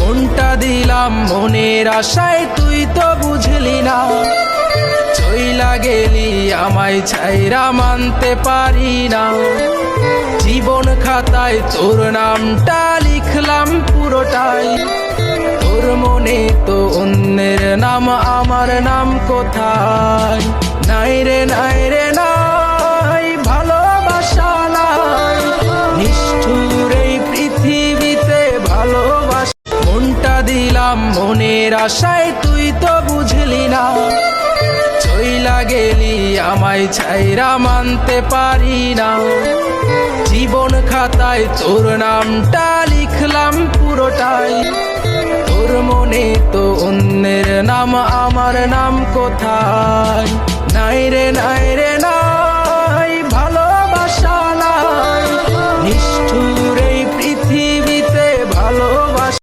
মনটা দিলাম মনের আশায়, তুই তো বুঝলি না। চইলা গেলি আমায় ছাইরা মানতে পারি না। জীবন খাতায় তোর নামটা লিখলাম পুরোটাই, তোর মনে তো অন্যের নাম, আমার নাম কোথায়? নাই রে নাই রে নাই, ভালোবাসা নাই, নিষ্ঠুর এই পৃথিবীতে ভালোবাসা। মনটা দিলাম মনের আশায়, তুই তো বুঝলি না। চইলা গেলি আমায় ছাইরা মানতে পারি না। জীবন খাতায় তোর নামটা লিখলাম পুরোটাই, তোর মনে তো অন্যের নাম, আমার নাম কোথায়? নাই রে নাই রে